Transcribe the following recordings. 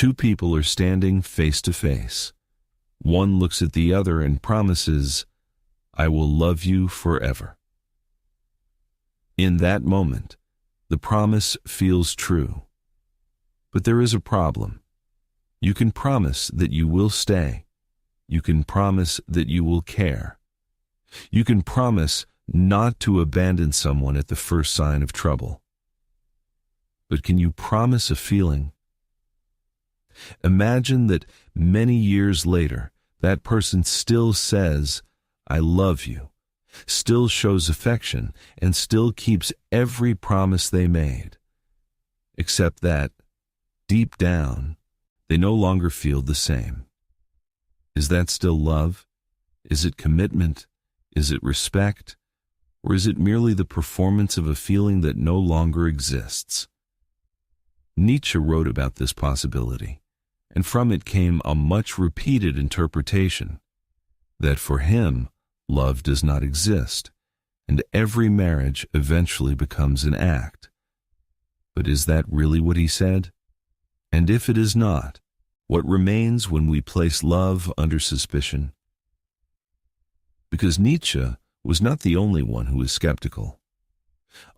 Two people are standing face to face. One looks at the other and promises, "I will love you forever." In that moment, the promise feels true. But there is a problem. You can promise that you will stay. You can promise that you will care. You can promise not to abandon someone at the first sign of trouble. But can you promise a feeling? Imagine that many years later, that person still says, "I love you," still shows affection, and still keeps every promise they made. Except that, deep down, they no longer feel the same. Is that still love? Is it commitment? Is it respect? Or is it merely the performance of a feeling that no longer exists? Nietzsche wrote about this possibility, and from it came a much repeated interpretation that for him, love does not exist, and every marriage eventually becomes an act. But is that really what he said? And if it is not, what remains when we place love under suspicion? Because Nietzsche was not the only one who was skeptical.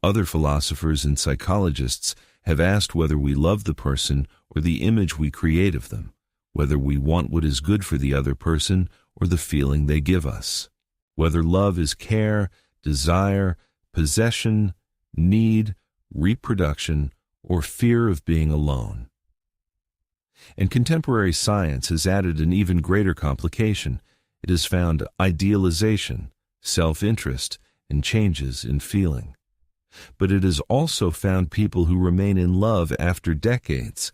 Other philosophers and psychologists have asked whether we love the person or the image we create of them, whether we want what is good for the other person or the feeling they give us, whether love is care, desire, possession, need, reproduction, or fear of being alone. And contemporary science has added an even greater complication. It has found idealization, self-interest, and changes in feeling. But it has also found people who remain in love after decades.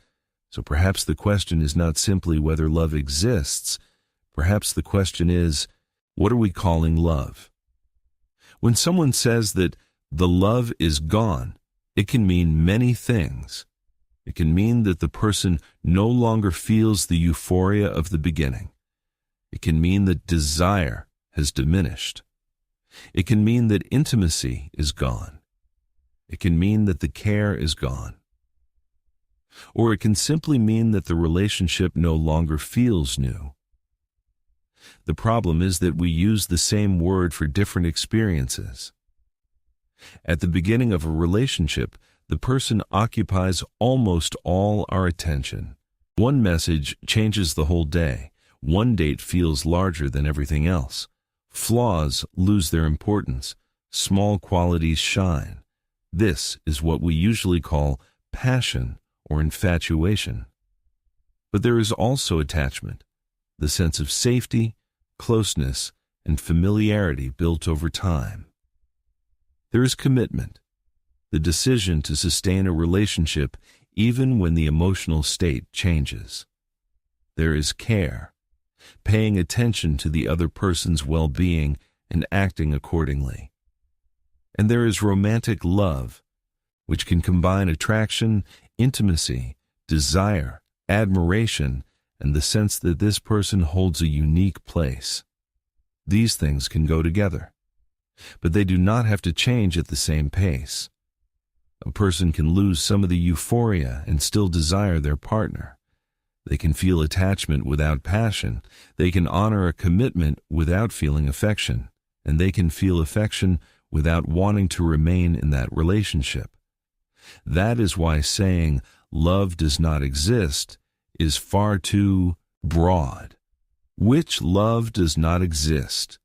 So perhaps the question is not simply whether love exists. Perhaps the question is, what are we calling love? When someone says that the love is gone, it can mean many things. It can mean that the person no longer feels the euphoria of the beginning. It can mean that desire has diminished. It can mean that intimacy is gone. It can mean that the care is gone. Or it can simply mean that the relationship no longer feels new. The problem is that we use the same word for different experiences. At the beginning of a relationship, the person occupies almost all our attention. One message changes the whole day. One date feels larger than everything else. Flaws lose their importance. Small qualities shine. This is what we usually call passion or infatuation. But there is also attachment, the sense of safety, closeness, and familiarity built over time. There is commitment, the decision to sustain a relationship even when the emotional state changes. There is care, paying attention to the other person's well-being and acting accordingly. And there is romantic love, which can combine attraction, intimacy, desire, admiration, and the sense that this person holds a unique place. These things can go together, but they do not have to change at the same pace. A person can lose some of the euphoria and still desire their partner. They can feel attachment without passion. They can honor a commitment without feeling affection, and they can feel affection without wanting to remain in that relationship. That is why saying love does not exist is far too broad. Which love does not exist?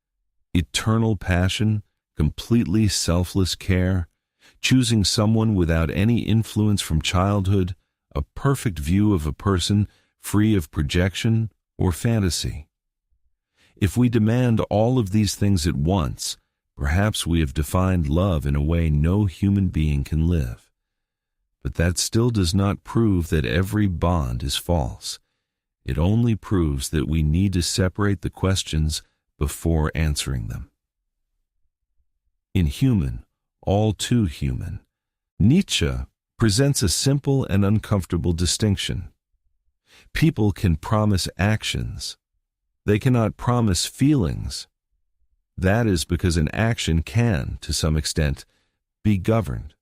Eternal passion, completely selfless care, choosing someone without any influence from childhood, a perfect view of a person free of projection or fantasy. If we demand all of these things at once, perhaps we have defined love in a way no human being can live. But that still does not prove that every bond is false. It only proves that we need to separate the questions before answering them. In Human, All Too Human, Nietzsche presents a simple and uncomfortable distinction. People can promise actions. They cannot promise feelings. That is because an action can, to some extent, be governed.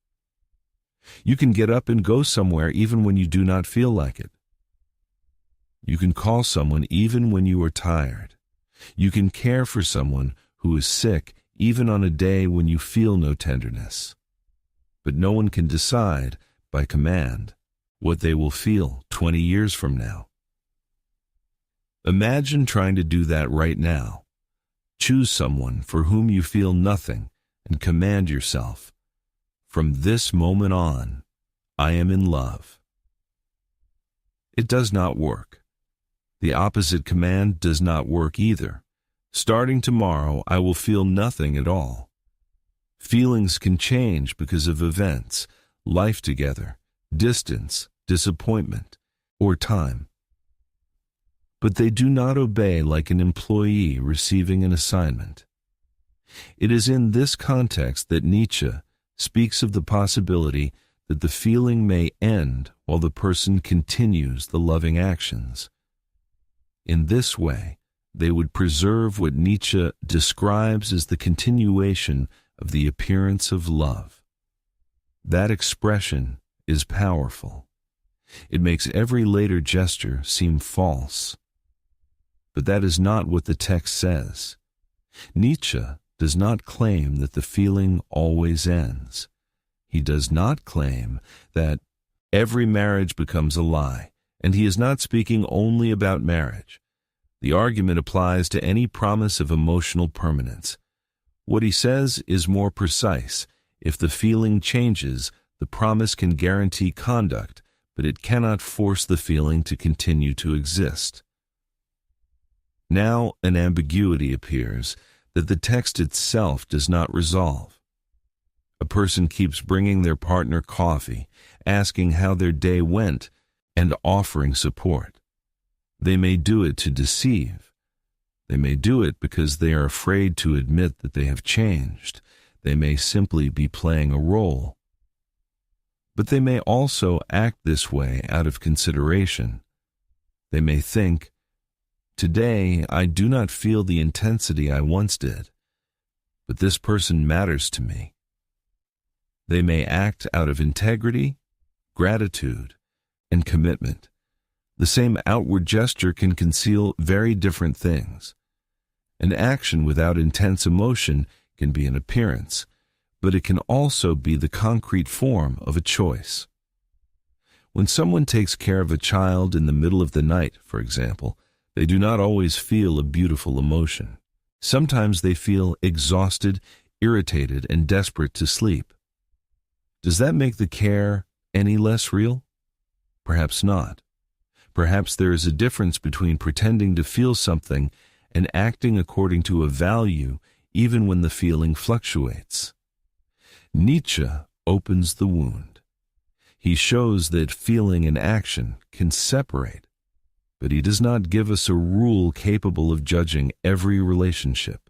You can get up and go somewhere even when you do not feel like it. You can call someone even when you are tired. You can care for someone who is sick even on a day when you feel no tenderness. But no one can decide, by command, what they will feel 20 years from now. Imagine trying to do that right now. Choose someone for whom you feel nothing and command yourself, from this moment on, I am in love. It does not work. The opposite command does not work either. Starting tomorrow, I will feel nothing at all. Feelings can change because of events, life together, distance, disappointment, or time. But they do not obey like an employee receiving an assignment. It is in this context that Nietzsche speaks of the possibility that the feeling may end while the person continues the loving actions. In this way, they would preserve what Nietzsche describes as the continuation of the appearance of love. That expression is powerful. It makes every later gesture seem false. But that is not what the text says. Nietzsche does not claim that the feeling always ends. He does not claim that every marriage becomes a lie, and he is not speaking only about marriage. The argument applies to any promise of emotional permanence. What he says is more precise. If the feeling changes, the promise can guarantee conduct, but it cannot force the feeling to continue to exist. Now an ambiguity appears that the text itself does not resolve. A person keeps bringing their partner coffee, asking how their day went, and offering support. They may do it to deceive. They may do it because they are afraid to admit that they have changed. They may simply be playing a role. But they may also act this way out of consideration. They may think, today I do not feel the intensity I once did, but this person matters to me. They may act out of integrity, gratitude, and commitment. The same outward gesture can conceal very different things. An action without intense emotion can be an appearance, but it can also be the concrete form of a choice. When someone takes care of a child in the middle of the night, for example, they do not always feel a beautiful emotion. Sometimes they feel exhausted, irritated, and desperate to sleep. Does that make the care any less real? Perhaps not. Perhaps there is a difference between pretending to feel something and acting according to a value even when the feeling fluctuates. Nietzsche opens the wound. He shows that feeling and action can separate, but he does not give us a rule capable of judging every relationship.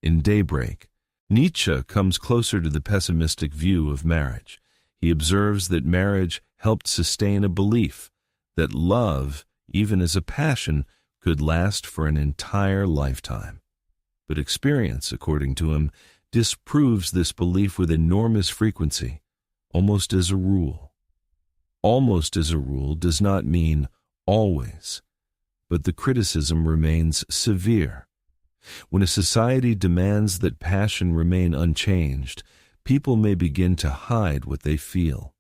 In Daybreak, Nietzsche comes closer to the pessimistic view of marriage. He observes that marriage helped sustain a belief that love, even as a passion, could last for an entire lifetime. But experience, according to him, disproves this belief with enormous frequency, almost as a rule. Almost as a rule does not mean always, but the criticism remains severe. When a society demands that passion remain unchanged, people may begin to hide what they feel.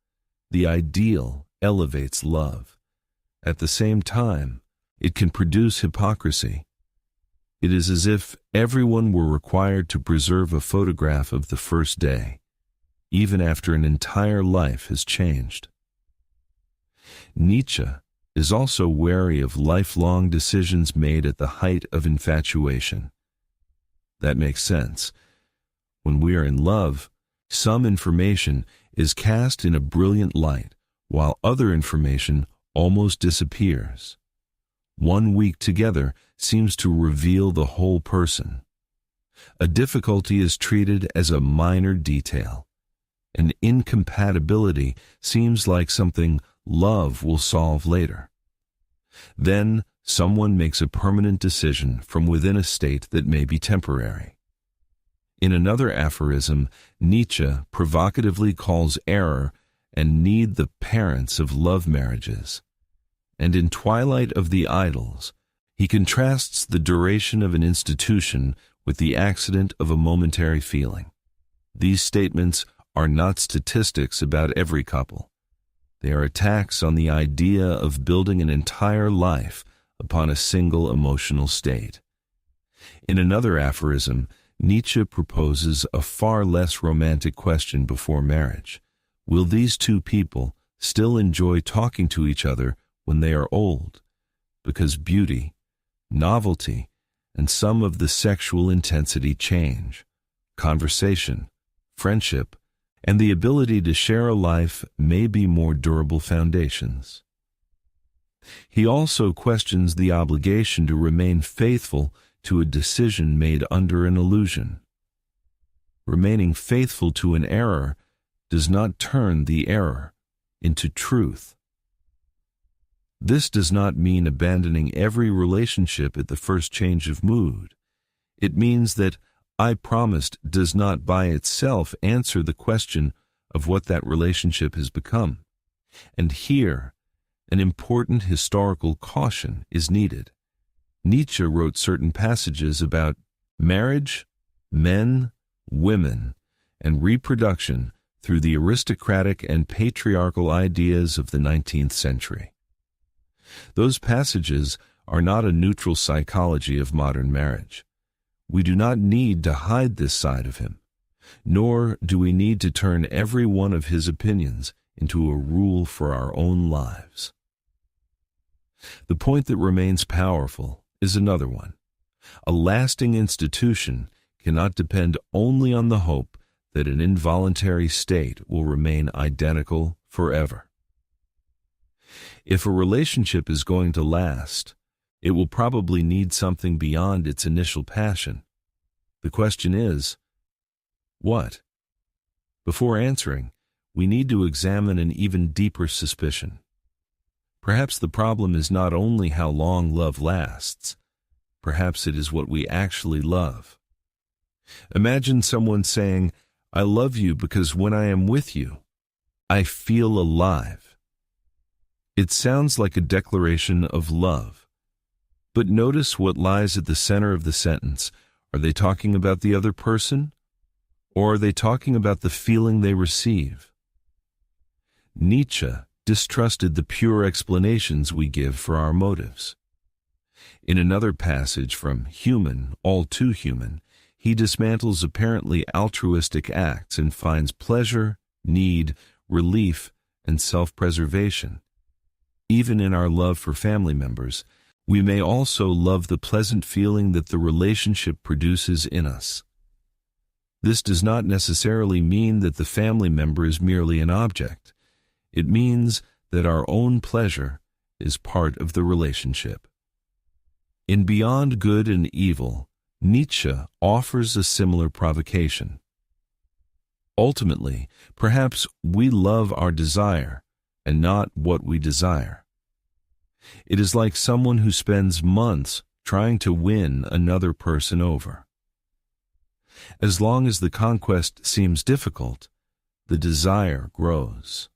The ideal elevates love. At the same time, it can produce hypocrisy. It is as if everyone were required to preserve a photograph of the first day, even after an entire life has changed. Nietzsche is also wary of lifelong decisions made at the height of infatuation. That makes sense. When we are in love, some information is cast in a brilliant light, while other information almost disappears. 1 week together seems to reveal the whole person. A difficulty is treated as a minor detail. An incompatibility seems like something love will solve later. Then someone makes a permanent decision from within a state that may be temporary. In another aphorism, Nietzsche provocatively calls error and need the parents of love marriages. And in Twilight of the Idols, he contrasts the duration of an institution with the accident of a momentary feeling. These statements are not statistics about every couple. They are attacks on the idea of building an entire life upon a single emotional state. In another aphorism, Nietzsche proposes a far less romantic question before marriage. Will these two people still enjoy talking to each other when they are old? Because beauty, novelty, and some of the sexual intensity change. Conversation, friendship, and the ability to share a life may be more durable foundations. He also questions the obligation to remain faithful to a decision made under an illusion. Remaining faithful to an error does not turn the error into truth. This does not mean abandoning every relationship at the first change of mood. It means that I promised does not by itself answer the question of what that relationship has become. And here, an important historical caution is needed. Nietzsche wrote certain passages about marriage, men, women, and reproduction through the aristocratic and patriarchal ideas of the 19th century. Those passages are not a neutral psychology of modern marriage. We do not need to hide this side of him, nor do we need to turn every one of his opinions into a rule for our own lives. The point that remains powerful is another one. A lasting institution cannot depend only on the hope that an involuntary state will remain identical forever. If a relationship is going to last, it will probably need something beyond its initial passion. The question is, what? Before answering, we need to examine an even deeper suspicion. Perhaps the problem is not only how long love lasts, perhaps it is what we actually love. Imagine someone saying, I love you because when I am with you, I feel alive. It sounds like a declaration of love. But notice what lies at the center of the sentence. Are they talking about the other person? Or are they talking about the feeling they receive? Nietzsche distrusted the pure explanations we give for our motives. In another passage from Human, All Too Human, he dismantles apparently altruistic acts and finds pleasure, need, relief, and self-preservation. Even in our love for family members, we may also love the pleasant feeling that the relationship produces in us. This does not necessarily mean that the family member is merely an object. It means that our own pleasure is part of the relationship. In Beyond Good and Evil, Nietzsche offers a similar provocation. Ultimately, perhaps we love our desire and not what we desire. It is like someone who spends months trying to win another person over. As long as the conquest seems difficult, the desire grows.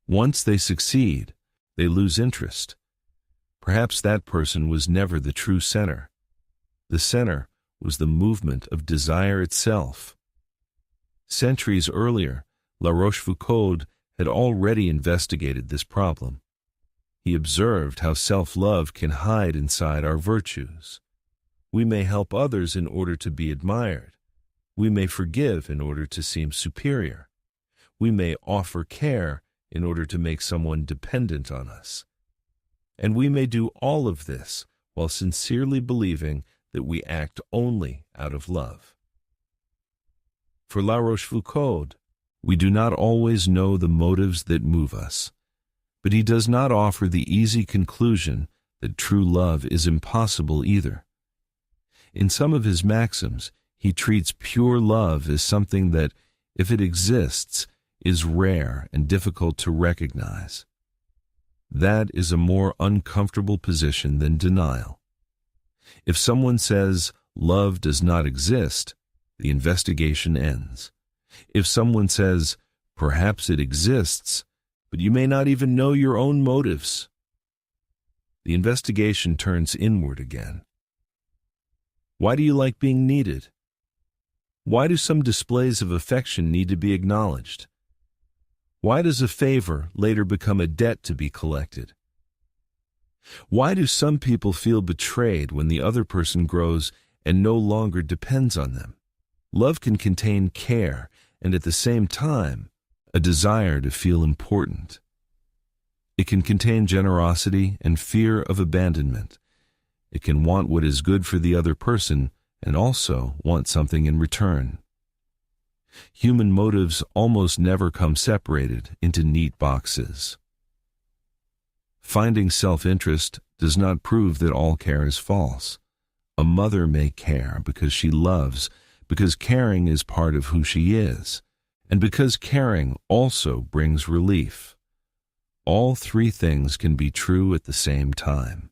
Once they succeed, they lose interest. Perhaps that person was never the true center. The center was the movement of desire itself. Centuries earlier, La Rochefoucauld had already investigated this problem. He observed how self-love can hide inside our virtues. We may help others in order to be admired. We may forgive in order to seem superior. We may offer care in order to make someone dependent on us. And we may do all of this while sincerely believing that we act only out of love. For La Rochefoucauld, we do not always know the motives that move us, but he does not offer the easy conclusion that true love is impossible either. In some of his maxims, he treats pure love as something that, if it exists, is rare and difficult to recognize. That is a more uncomfortable position than denial. If someone says love does not exist, the investigation ends. If someone says, perhaps it exists, but you may not even know your own motives, the investigation turns inward again. Why do you like being needed? Why do some displays of affection need to be acknowledged? Why does a favor later become a debt to be collected? Why do some people feel betrayed when the other person grows and no longer depends on them? Love can contain care and at the same time, a desire to feel important. It can contain generosity and fear of abandonment. It can want what is good for the other person and also want something in return. Human motives almost never come separated into neat boxes. Finding self-interest does not prove that all care is false. A mother may care because she loves, because caring is part of who she is, and because caring also brings relief. All three things can be true at the same time.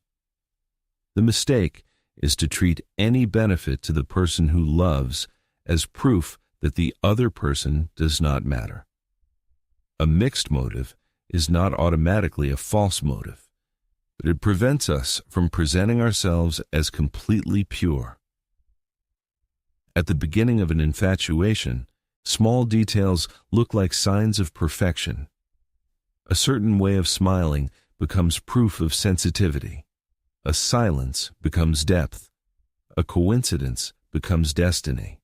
The mistake is to treat any benefit to the person who loves as proof that the other person does not matter. A mixed motive is not automatically a false motive, but it prevents us from presenting ourselves as completely pure. At the beginning of an infatuation, small details look like signs of perfection. A certain way of smiling becomes proof of sensitivity. A silence becomes depth. A coincidence becomes destiny.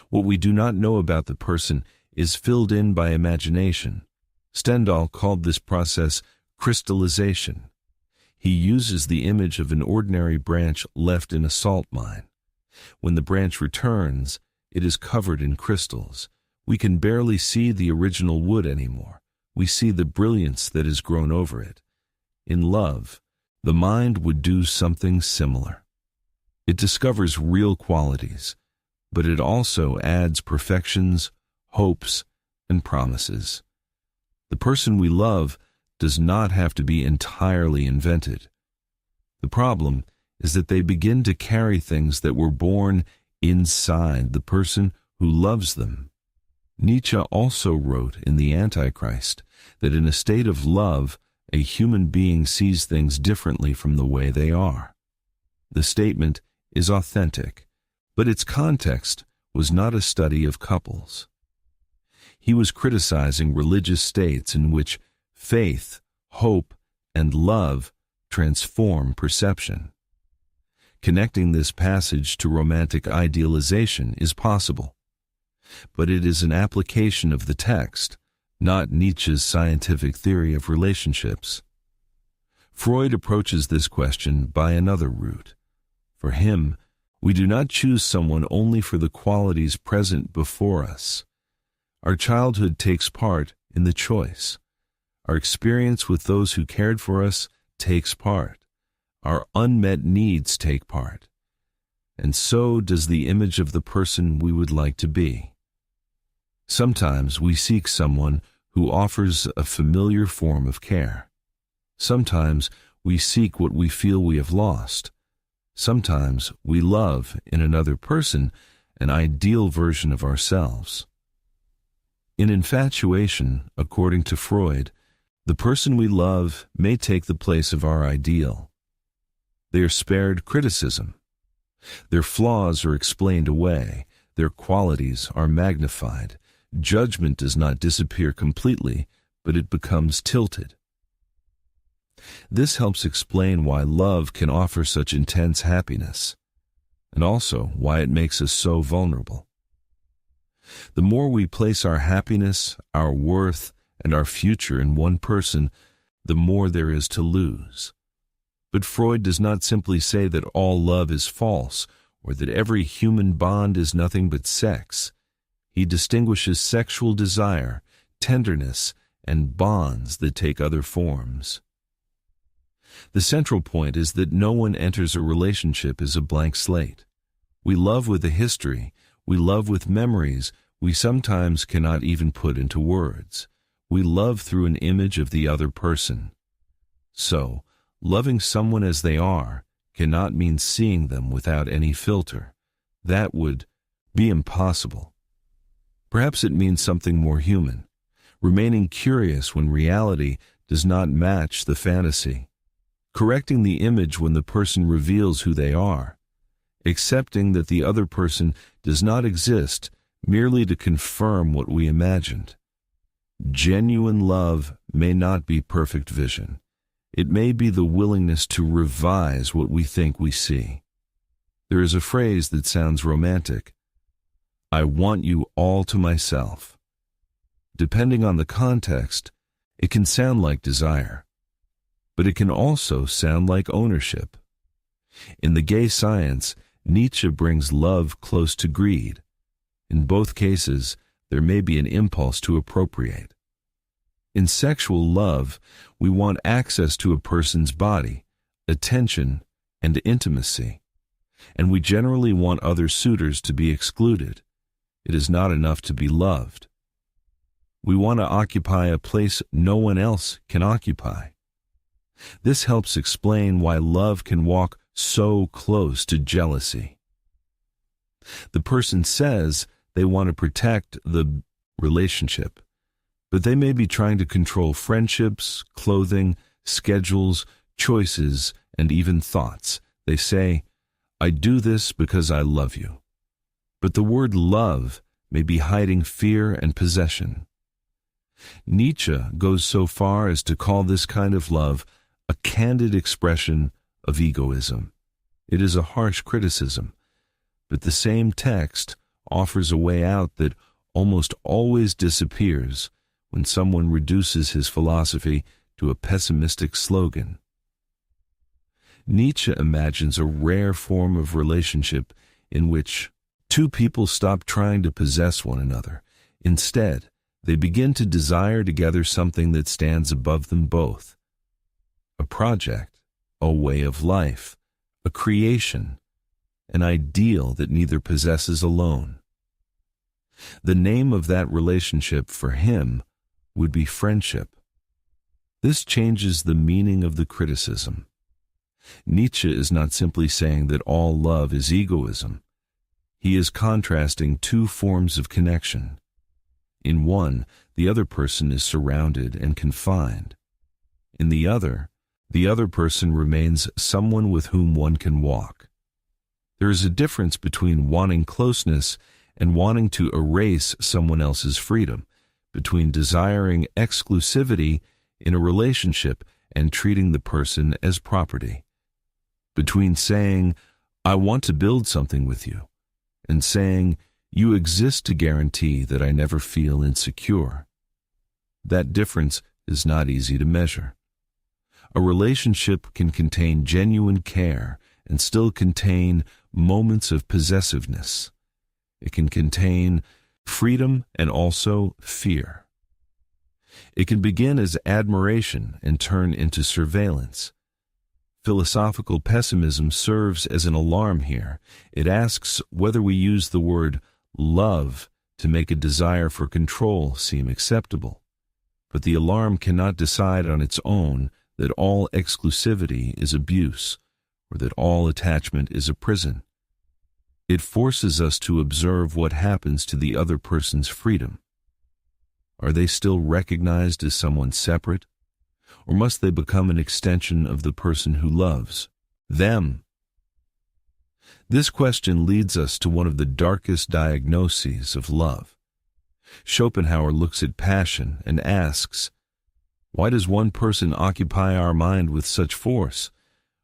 What we do not know about the person is filled in by imagination. Stendhal called this process crystallization. He uses the image of an ordinary branch left in a salt mine. When the branch returns, it is covered in crystals. We can barely see the original wood anymore. We see the brilliance that has grown over it. In love, the mind would do something similar. It discovers real qualities, but it also adds perfections, hopes, and promises. The person we love does not have to be entirely invented. The problem is that they begin to carry things that were born inside the person who loves them. Nietzsche also wrote in The Antichrist that in a state of love, a human being sees things differently from the way they are. The statement is authentic, but its context was not a study of couples. He was criticizing religious states in which faith, hope, and love transform perception. Connecting this passage to romantic idealization is possible, but it is an application of the text, not Nietzsche's scientific theory of relationships. Freud approaches this question by another route. For him, we do not choose someone only for the qualities present before us. Our childhood takes part in the choice. Our experience with those who cared for us takes part. Our unmet needs take part. And so does the image of the person we would like to be. Sometimes we seek someone who offers a familiar form of care. Sometimes we seek what we feel we have lost. Sometimes we love in another person an ideal version of ourselves. In infatuation, according to Freud, the person we love may take the place of our ideal. They are spared criticism. Their flaws are explained away. Their qualities are magnified. Judgment does not disappear completely, but it becomes tilted. This helps explain why love can offer such intense happiness, and also why it makes us so vulnerable. The more we place our happiness, our worth, and our future in one person, the more there is to lose. But Freud does not simply say that all love is false, or that every human bond is nothing but sex. He distinguishes sexual desire, tenderness, and bonds that take other forms. The central point is that no one enters a relationship as a blank slate. We love with a history, we love with memories we sometimes cannot even put into words. We love through an image of the other person. So, loving someone as they are cannot mean seeing them without any filter. That would be impossible. Perhaps it means something more human, remaining curious when reality does not match the fantasy. correcting the image when the person reveals who they are, accepting that the other person does not exist merely to confirm what we imagined. Genuine love may not be perfect vision. It may be the willingness to revise what we think we see. There is a phrase that sounds romantic. I want you all to myself. Depending on the context, it can sound like desire, but it can also sound like ownership. In The Gay Science, Nietzsche brings love close to greed. In both cases, there may be an impulse to appropriate. In sexual love, we want access to a person's body, attention, and intimacy, and we generally want other suitors to be excluded. It is not enough to be loved. We want to occupy a place no one else can occupy. This helps explain why love can walk so close to jealousy. The person says they want to protect the relationship, but they may be trying to control friendships, clothing, schedules, choices, and even thoughts. They say, I do this because I love you. But the word love may be hiding fear and possession. Nietzsche goes so far as to call this kind of love a candid expression of egoism. It is a harsh criticism, but the same text offers a way out that almost always disappears when someone reduces his philosophy to a pessimistic slogan. Nietzsche imagines a rare form of relationship in which two people stop trying to possess one another. Instead, they begin to desire together something that stands above them both. A project, a way of life, a creation, an ideal that neither possesses alone. The name of that relationship for him would be friendship. This changes the meaning of the criticism. Nietzsche is not simply saying that all love is egoism. He is contrasting two forms of connection. In one, the other person is surrounded and confined. In the other person remains someone with whom one can walk. There is a difference between wanting closeness and wanting to erase someone else's freedom, between desiring exclusivity in a relationship and treating the person as property, between saying, I want to build something with you, and saying, you exist to guarantee that I never feel insecure. That difference is not easy to measure. A relationship can contain genuine care and still contain moments of possessiveness. It can contain freedom and also fear. It can begin as admiration and turn into surveillance. Philosophical pessimism serves as an alarm here. It asks whether we use the word love to make a desire for control seem acceptable. But the alarm cannot decide on its own that all exclusivity is abuse, or that all attachment is a prison. It forces us to observe what happens to the other person's freedom. Are they still recognized as someone separate, or must they become an extension of the person who loves them? This question leads us to one of the darkest diagnoses of love. Schopenhauer looks at passion and asks, why does one person occupy our mind with such force?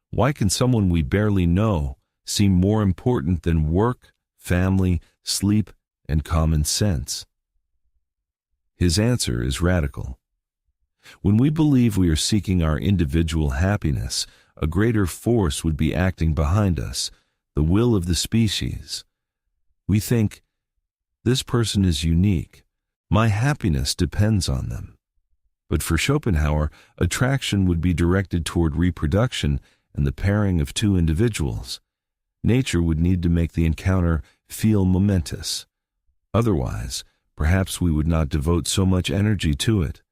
Why can someone we barely know seem more important than work, family, sleep, and common sense? His answer is radical. When we believe we are seeking our individual happiness, a greater force would be acting behind us, the will of the species. We think, this person is unique. My happiness depends on them. But for Schopenhauer, attraction would be directed toward reproduction and the pairing of two individuals. Nature would need to make the encounter feel momentous. Otherwise, perhaps we would not devote so much energy to it.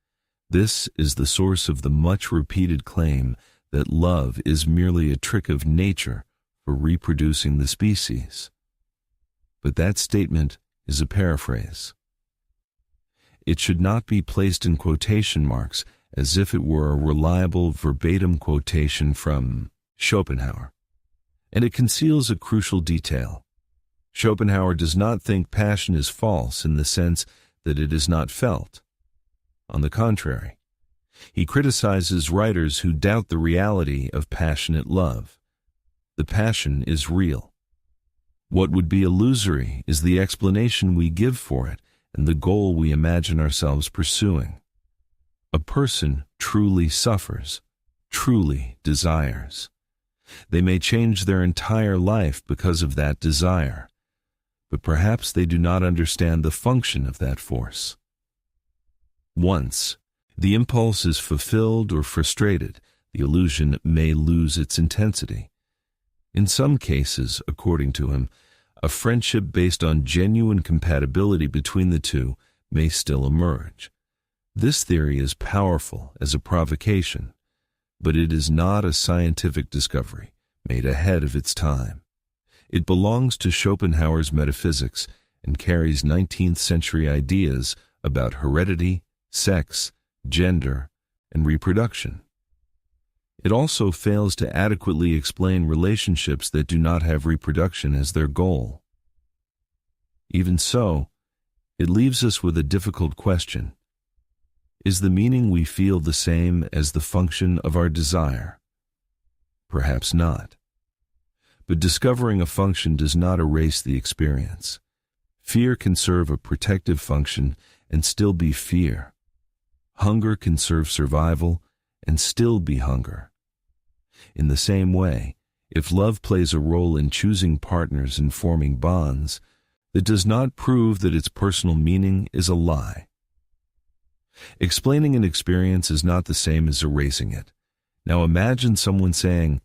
This is the source of the much-repeated claim that love is merely a trick of nature for reproducing the species. But that statement is a paraphrase. It should not be placed in quotation marks as if it were a reliable verbatim quotation from Schopenhauer. And it conceals a crucial detail. Schopenhauer does not think passion is false in the sense that it is not felt. On the contrary, he criticizes writers who doubt the reality of passionate love. The passion is real. What would be illusory is the explanation we give for it and the goal we imagine ourselves pursuing. A person truly suffers, truly desires. They may change their entire life because of that desire, but perhaps they do not understand the function of that force. Once the impulse is fulfilled or frustrated, the illusion may lose its intensity. In some cases, according to him, a friendship based on genuine compatibility between the two may still emerge. This theory is powerful as a provocation, but it is not a scientific discovery made ahead of its time. It belongs to Schopenhauer's metaphysics and carries 19th century ideas about heredity, sex, gender, and reproduction. It also fails to adequately explain relationships that do not have reproduction as their goal. Even so, it leaves us with a difficult question. Is the meaning we feel the same as the function of our desire? Perhaps not. But discovering a function does not erase the experience. Fear can serve a protective function and still be fear. Hunger can serve survival and still be hunger. In the same way, if love plays a role in choosing partners and forming bonds, that does not prove that its personal meaning is a lie. Explaining an experience is not the same as erasing it. Now imagine someone saying,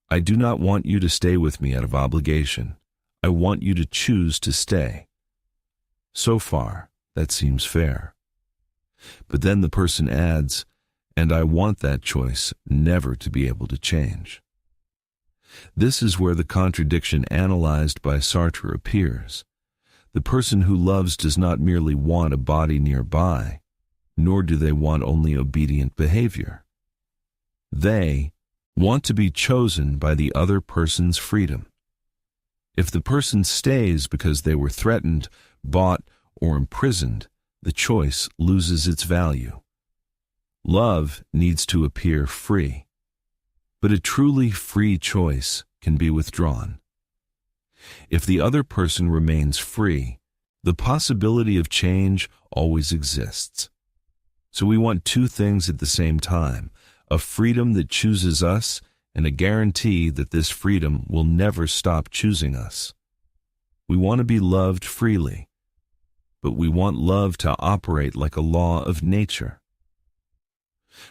"I do not want you to stay with me out of obligation. I want you to choose to stay." So far, that seems fair. But then the person adds, "And I want that choice never to be able to change." This is where the contradiction analyzed by Sartre appears. The person who loves does not merely want a body nearby, nor do they want only obedient behavior. They want to be chosen by the other person's freedom. If the person stays because they were threatened, bought, or imprisoned, the choice loses its value. Love needs to appear free, but a truly free choice can be withdrawn. If the other person remains free, the possibility of change always exists. So we want two things at the same time, a freedom that chooses us and a guarantee that this freedom will never stop choosing us. We want to be loved freely, but we want love to operate like a law of nature.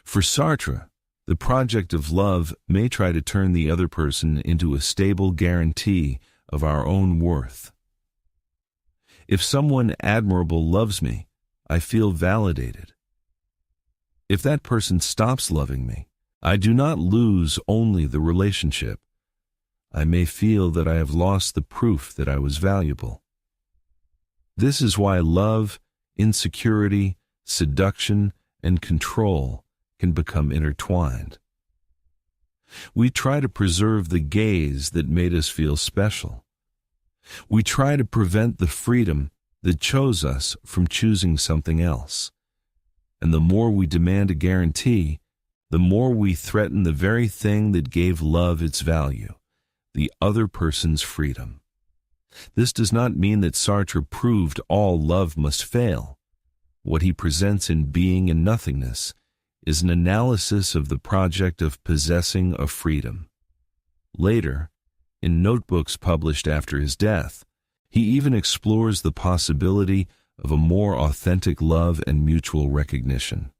For Sartre, the project of love may try to turn the other person into a stable guarantee of our own worth. If someone admirable loves me, I feel validated. If that person stops loving me, I do not lose only the relationship. I may feel that I have lost the proof that I was valuable. This is why love, insecurity, seduction, and control can become intertwined. We try to preserve the gaze that made us feel special. We try to prevent the freedom that chose us from choosing something else. And the more we demand a guarantee, the more we threaten the very thing that gave love its value, the other person's freedom. This does not mean that Sartre proved all love must fail. What he presents in Being and Nothingness is an analysis of the project of possessing a freedom. Later, in notebooks published after his death, he even explores the possibility of a more authentic love and mutual recognition.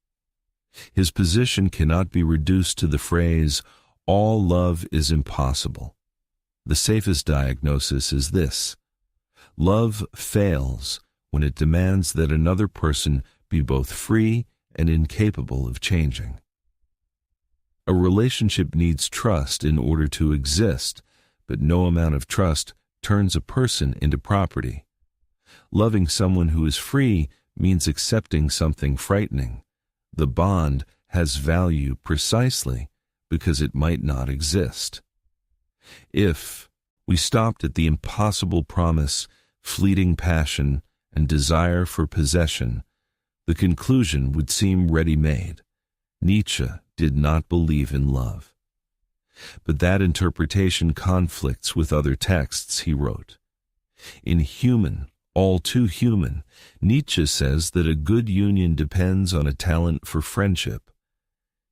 His position cannot be reduced to the phrase, "all love is impossible." The safest diagnosis is this: love fails when it demands that another person be both free and incapable of changing. A relationship needs trust in order to exist, but no amount of trust turns a person into property. Loving someone who is free means accepting something frightening. The bond has value precisely because it might not exist. If we stopped at the impossible promise, fleeting passion, and desire for possession, the conclusion would seem ready-made. Nietzsche did not believe in love. But that interpretation conflicts with other texts he wrote. In Human, All Too Human, Nietzsche says that a good union depends on a talent for friendship.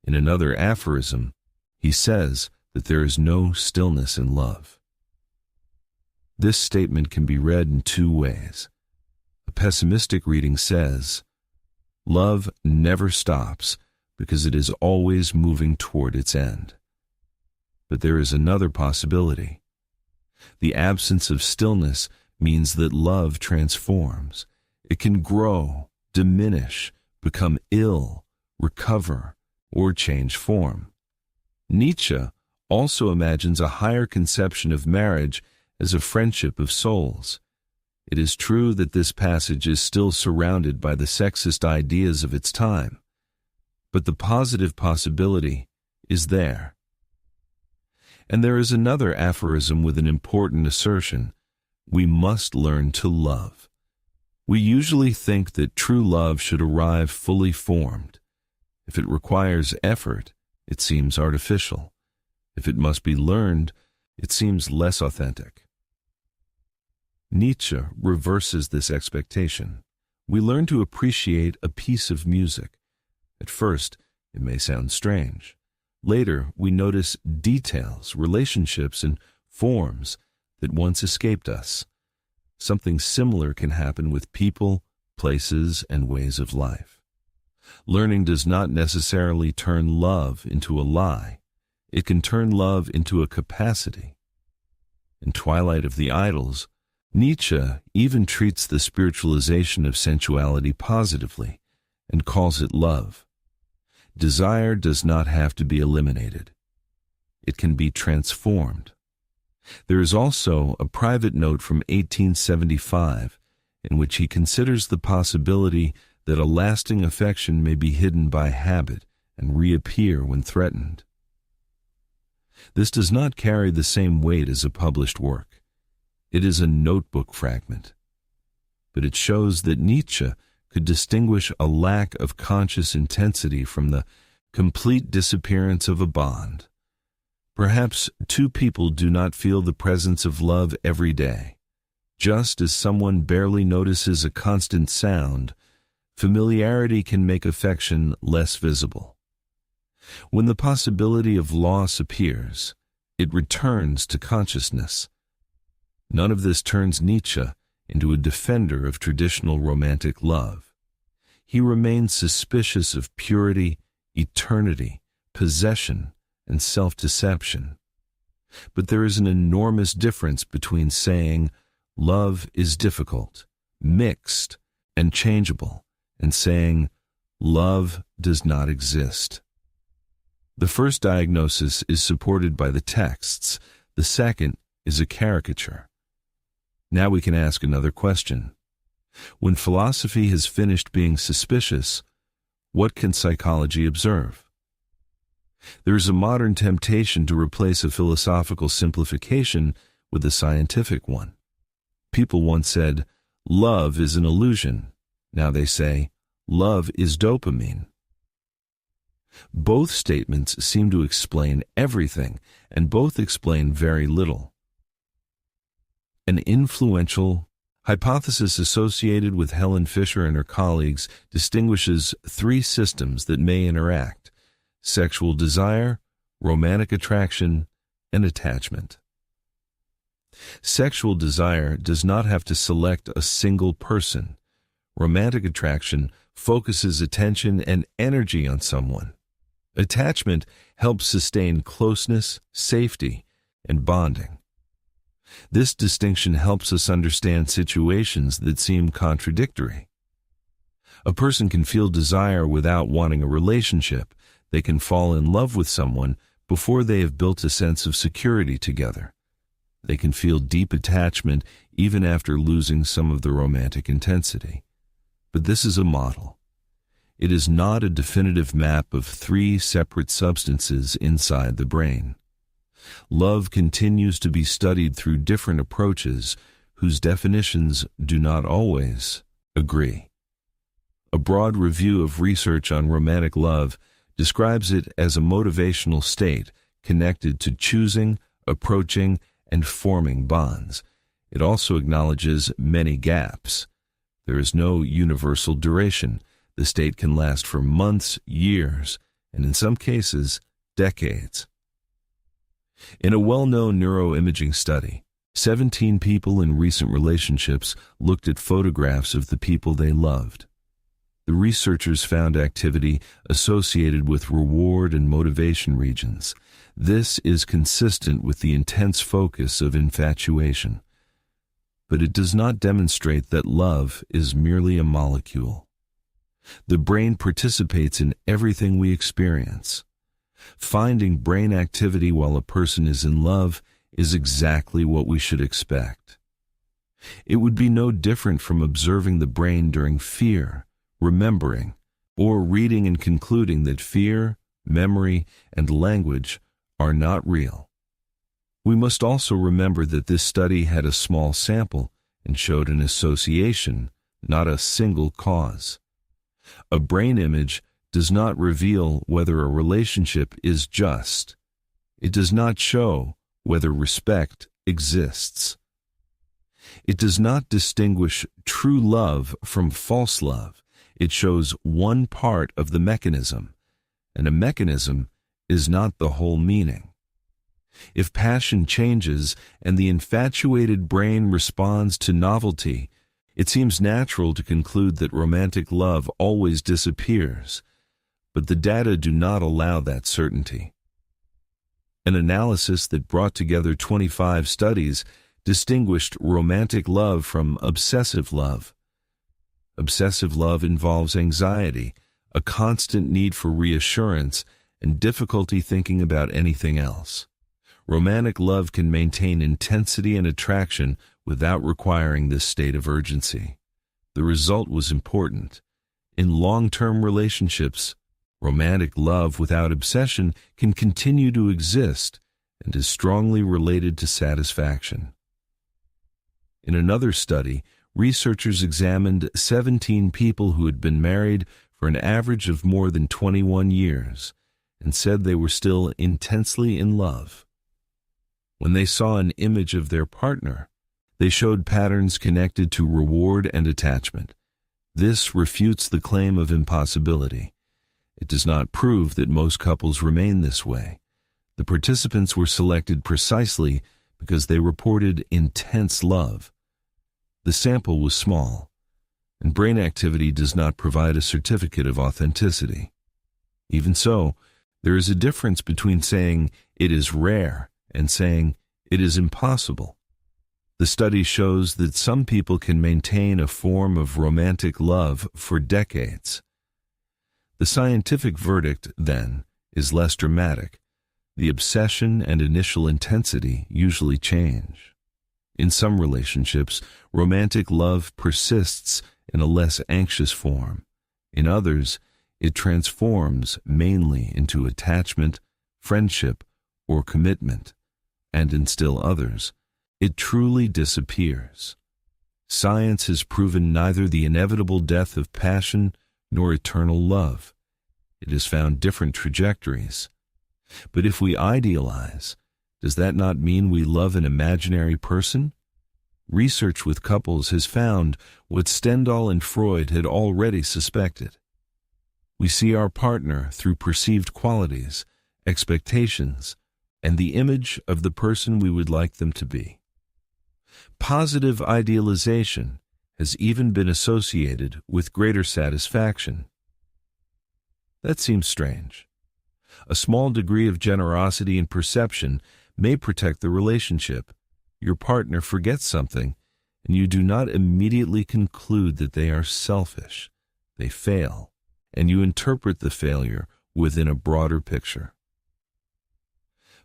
In another aphorism, he says that there is no stillness in love. This statement can be read in two ways. A pessimistic reading says, love never stops because it is always moving toward its end. But there is another possibility. The absence of stillness means that love transforms. It can grow, diminish, become ill, recover, or change form. Nietzsche also imagines a higher conception of marriage as a friendship of souls. It is true that this passage is still surrounded by the sexist ideas of its time, but the positive possibility is there. And there is another aphorism with an important assertion: we must learn to love. We usually think that true love should arrive fully formed. If it requires effort, it seems artificial. If it must be learned, it seems less authentic. Nietzsche reverses this expectation. We learn to appreciate a piece of music. At first, it may sound strange. Later, we notice details, relationships, and forms that once escaped us. Something similar can happen with people, places, and ways of life. Learning does not necessarily turn love into a lie. It can turn love into a capacity. In Twilight of the Idols, Nietzsche even treats the spiritualization of sensuality positively and calls it love. Desire does not have to be eliminated. It can be transformed. There is also a private note from 1875 in which he considers the possibility that a lasting affection may be hidden by habit and reappear when threatened. This does not carry the same weight as a published work. It is a notebook fragment, but it shows that Nietzsche could distinguish a lack of conscious intensity from the complete disappearance of a bond. Perhaps two people do not feel the presence of love every day. Just as someone barely notices a constant sound, familiarity can make affection less visible. When the possibility of loss appears, it returns to consciousness. None of this turns Nietzsche into a defender of traditional romantic love. He remains suspicious of purity, eternity, possession, and self-deception. But there is an enormous difference between saying love is difficult, mixed, and changeable, and saying love does not exist. The first diagnosis is supported by the texts. The second is a caricature. Now we can ask another question. When philosophy has finished being suspicious, what can psychology observe? There is a modern temptation to replace a philosophical simplification with a scientific one. People once said, love is an illusion. Now they say, love is dopamine. Both statements seem to explain everything, and both explain very little. An influential hypothesis associated with Helen Fisher and her colleagues distinguishes three systems that may interact: sexual desire, romantic attraction, and attachment. Sexual desire does not have to select a single person. Romantic attraction focuses attention and energy on someone. Attachment helps sustain closeness, safety, and bonding. This distinction helps us understand situations that seem contradictory. A person can feel desire without wanting a relationship. They can fall in love with someone before they have built a sense of security together. They can feel deep attachment even after losing some of the romantic intensity. But this is a model. It is not a definitive map of three separate substances inside the brain. Love continues to be studied through different approaches whose definitions do not always agree. A broad review of research on romantic love describes it as a motivational state connected to choosing, approaching, and forming bonds. It also acknowledges many gaps. There is no universal duration. The state can last for months, years, and in some cases, decades. In a well-known neuroimaging study, 17 people in recent relationships looked at photographs of the people they loved. The researchers found activity associated with reward and motivation regions. This is consistent with the intense focus of infatuation. But it does not demonstrate that love is merely a molecule. The brain participates in everything we experience. Finding brain activity while a person is in love is exactly what we should expect. It would be no different from observing the brain during fear, remembering, or reading and concluding that fear, memory, and language are not real. We must also remember that this study had a small sample and showed an association, not a single cause. A brain image does not reveal whether a relationship is just. It does not show whether respect exists. It does not distinguish true love from false love. It shows one part of the mechanism, and a mechanism is not the whole meaning. If passion changes and the infatuated brain responds to novelty, it seems natural to conclude that romantic love always disappears, but the data do not allow that certainty. An analysis that brought together 25 studies distinguished romantic love from obsessive love. Obsessive love involves anxiety, a constant need for reassurance, and difficulty thinking about anything else. Romantic love can maintain intensity and attraction without requiring this state of urgency. The result was important. In long-term relationships, romantic love without obsession can continue to exist and is strongly related to satisfaction. In another study, researchers examined 17 people who had been married for an average of more than 21 years and said they were still intensely in love. When they saw an image of their partner, they showed patterns connected to reward and attachment. This refutes the claim of impossibility. It does not prove that most couples remain this way. The participants were selected precisely because they reported intense love. The sample was small, and brain activity does not provide a certificate of authenticity. Even so, there is a difference between saying it is rare and saying it is impossible. The study shows that some people can maintain a form of romantic love for decades. The scientific verdict, then, is less dramatic. The obsession and initial intensity usually change. In some relationships, romantic love persists in a less anxious form. In others, it transforms mainly into attachment, friendship, or commitment. And in still others, it truly disappears. Science has proven neither the inevitable death of passion nor eternal love. It has found different trajectories. But if we idealize, does that not mean we love an imaginary person? Research with couples has found what Stendhal and Freud had already suspected. We see our partner through perceived qualities, expectations, and the image of the person we would like them to be. Positive idealization has even been associated with greater satisfaction. That seems strange. A small degree of generosity and perception may protect the relationship. Your partner forgets something, and you do not immediately conclude that they are selfish. They fail, and you interpret the failure within a broader picture.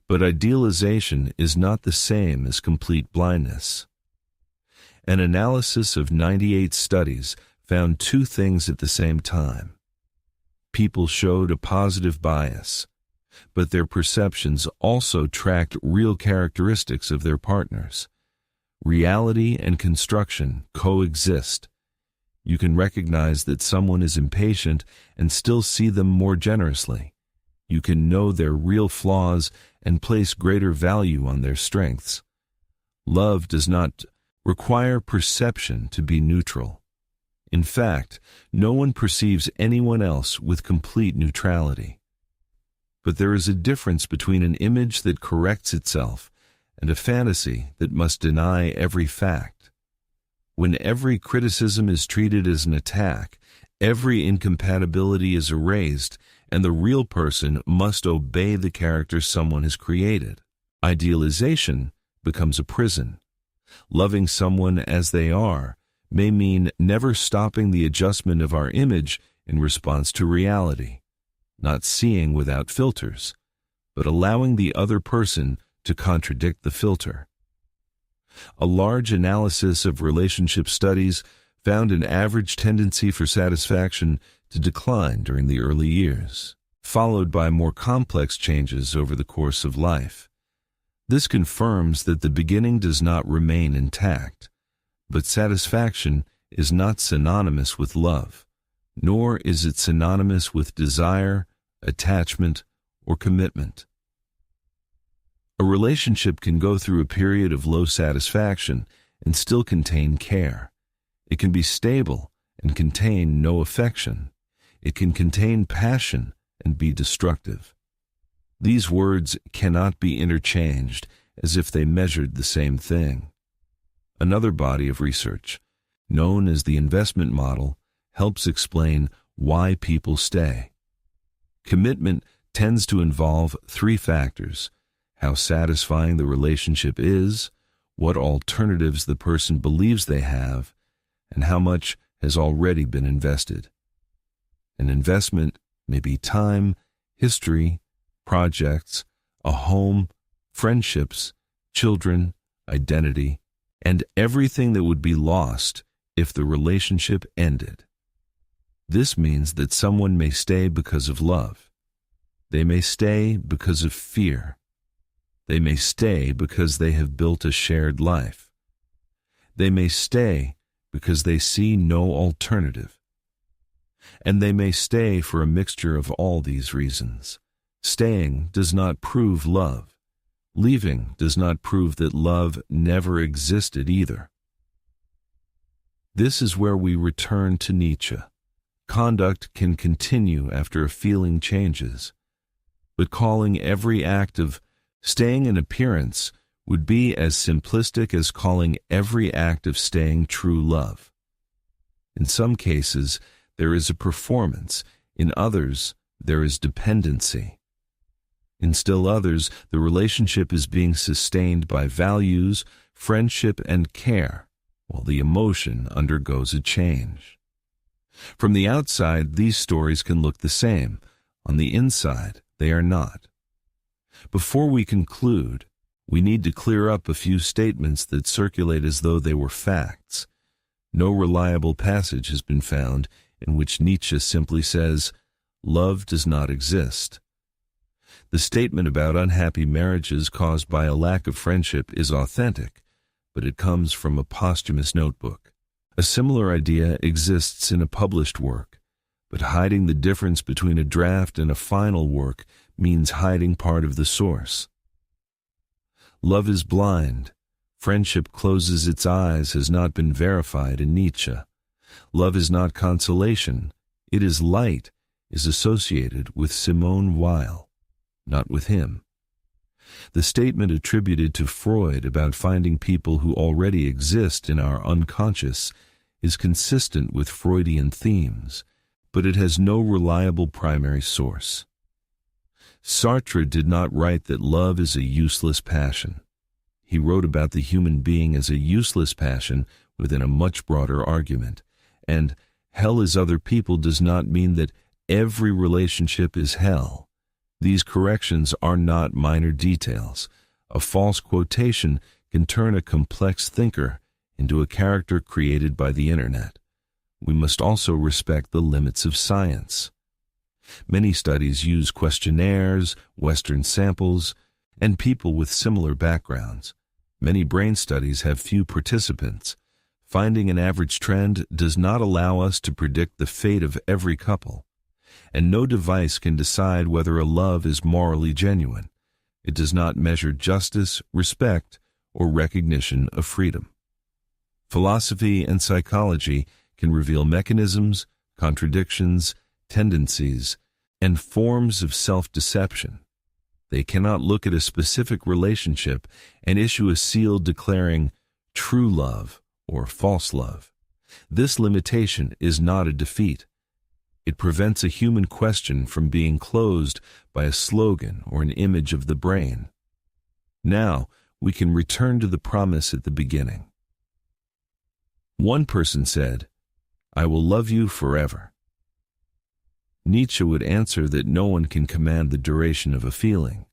But idealization is not the same as complete blindness. An analysis of 98 studies found two things at the same time. people showed a positive bias, but their perceptions also tracked real characteristics of their partners. Reality and construction coexist. You can recognize that someone is impatient and still see them more generously. You can know their real flaws and place greater value on their strengths. Love does not require perception to be neutral. In fact, no one perceives anyone else with complete neutrality. But there is a difference between an image that corrects itself and a fantasy that must deny every fact. When every criticism is treated as an attack, every incompatibility is erased, and the real person must obey the character someone has created. Idealization becomes a prison. Loving someone as they are may mean never stopping the adjustment of our image in response to reality, not seeing without filters, but allowing the other person to contradict the filter. A large analysis of relationship studies found an average tendency for satisfaction to decline during the early years, followed by more complex changes over the course of life. This confirms that the beginning does not remain intact, but satisfaction is not synonymous with love, nor is it synonymous with desire, attachment, or commitment. A relationship can go through a period of low satisfaction and still contain care. It can be stable and contain no affection. It can contain passion and be destructive. These words cannot be interchanged as if they measured the same thing. Another body of research, known as the investment model, helps explain why people stay. Commitment tends to involve three factors: how satisfying the relationship is, what alternatives the person believes they have, and how much has already been invested. An investment may be time, history, projects, a home, friendships, children, identity, and everything that would be lost if the relationship ended. This means that someone may stay because of love. They may stay because of fear. They may stay because they have built a shared life. They may stay because they see no alternative. And they may stay for a mixture of all these reasons. Staying does not prove love. Leaving does not prove that love never existed either. This is where we return to Nietzsche. Conduct can continue after a feeling changes, but calling every act of staying in appearance would be as simplistic as calling every act of staying true love. In some cases, there is a performance. In others, there is dependency. In still others, the relationship is being sustained by values, friendship, and care, while the emotion undergoes a change. From the outside, these stories can look the same. On the inside, they are not. Before we conclude, we need to clear up a few statements that circulate as though they were facts. No reliable passage has been found in which Nietzsche simply says, "Love does not exist." The statement about unhappy marriages caused by a lack of friendship is authentic, but it comes from a posthumous notebook. A similar idea exists in a published work, but hiding the difference between a draft and a final work means hiding part of the source. Love is blind. Friendship closes its eyes has not been verified in Nietzsche. Love is not consolation. It is light, is associated with Simone Weil, not with him. The statement attributed to Freud about finding people who already exist in our unconscious is consistent with Freudian themes, but it has no reliable primary source. Sartre did not write that love is a useless passion. He wrote about the human being as a useless passion within a much broader argument, and hell is other people does not mean that every relationship is hell. These corrections are not minor details. A false quotation can turn a complex thinker into a character created by the internet. We must also respect the limits of science. Many studies use questionnaires, Western samples, and people with similar backgrounds. Many brain studies have few participants. Finding an average trend does not allow us to predict the fate of every couple, and no device can decide whether a love is morally genuine. It does not measure justice, respect, or recognition of freedom. Philosophy and psychology can reveal mechanisms, contradictions, tendencies, and forms of self-deception. They cannot look at a specific relationship and issue a seal declaring true love or false love. This limitation is not a defeat. It prevents a human question from being closed by a slogan or an image of the brain. Now, we can return to the promise at the beginning. One person said, "I will love you forever." Nietzsche would answer that no one can command the duration of a feeling.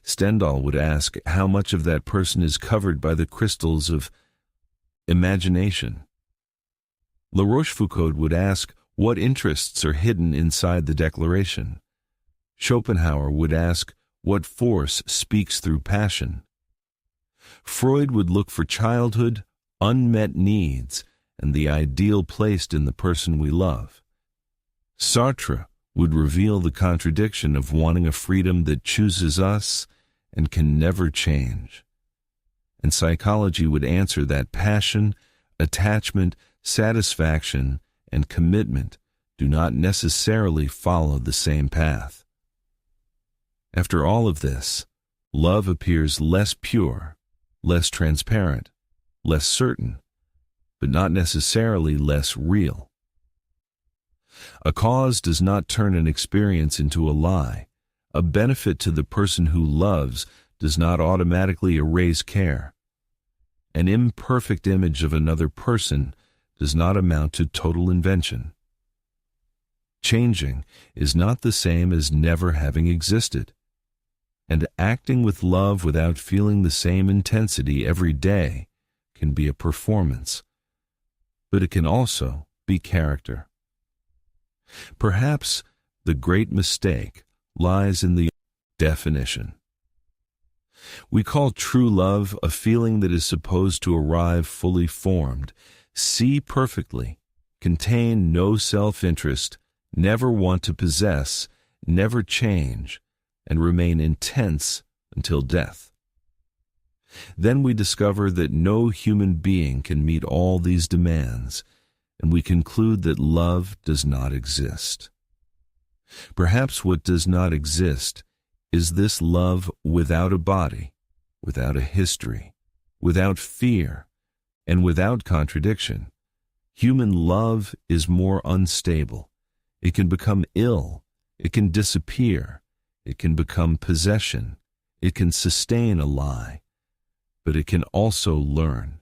Stendhal would ask how much of that person is covered by the crystals of imagination. La Rochefoucauld would ask what interests are hidden inside the declaration. Schopenhauer would ask what force speaks through passion. Freud would look for childhood, unmet needs, and the ideal placed in the person we love. Sartre would reveal the contradiction of wanting a freedom that chooses us and can never change. And psychology would answer that passion, attachment, satisfaction, and commitment do not necessarily follow the same path. After all of this, love appears less pure, less transparent, less certain, but not necessarily less real. A cause does not turn an experience into a lie. A benefit to the person who loves does not automatically erase care. An imperfect image of another person does not amount to total invention. Changing is not the same as never having existed. And acting with love without feeling the same intensity every day can be a performance, but it can also be character. Perhaps the great mistake lies in the definition. We call true love a feeling that is supposed to arrive fully formed, see perfectly, contain no self-interest, never want to possess, never change, and remain intense until death. Then we discover that no human being can meet all these demands, and we conclude that love does not exist. Perhaps what does not exist is this love without a body, without a history, without fear, and without contradiction. Human love is more unstable. It can become ill. It can disappear. It can become possession. It can sustain a lie. But it can also learn.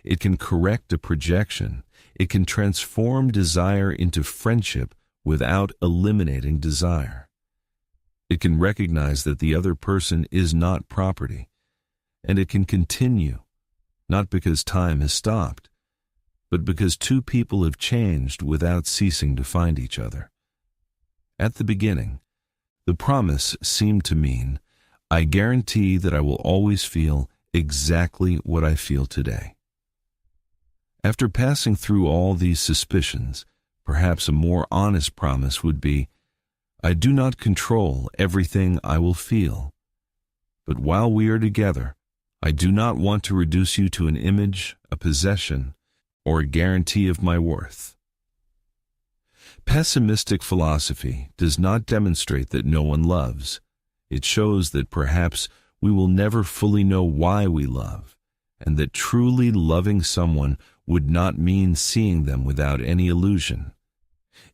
It can correct a projection. It can transform desire into friendship without eliminating desire. It can recognize that the other person is not property, and it can continue, not because time has stopped, but because two people have changed without ceasing to find each other. At the beginning, the promise seemed to mean, I guarantee that I will always feel exactly what I feel today. After passing through all these suspicions, perhaps a more honest promise would be, I do not control everything I will feel, but while we are together, I do not want to reduce you to an image, a possession, or a guarantee of my worth. Pessimistic philosophy does not demonstrate that no one loves. It shows that perhaps we will never fully know why we love, and that truly loving someone would not mean seeing them without any illusion.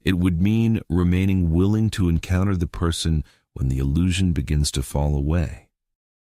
It would mean remaining willing to encounter the person when the illusion begins to fall away.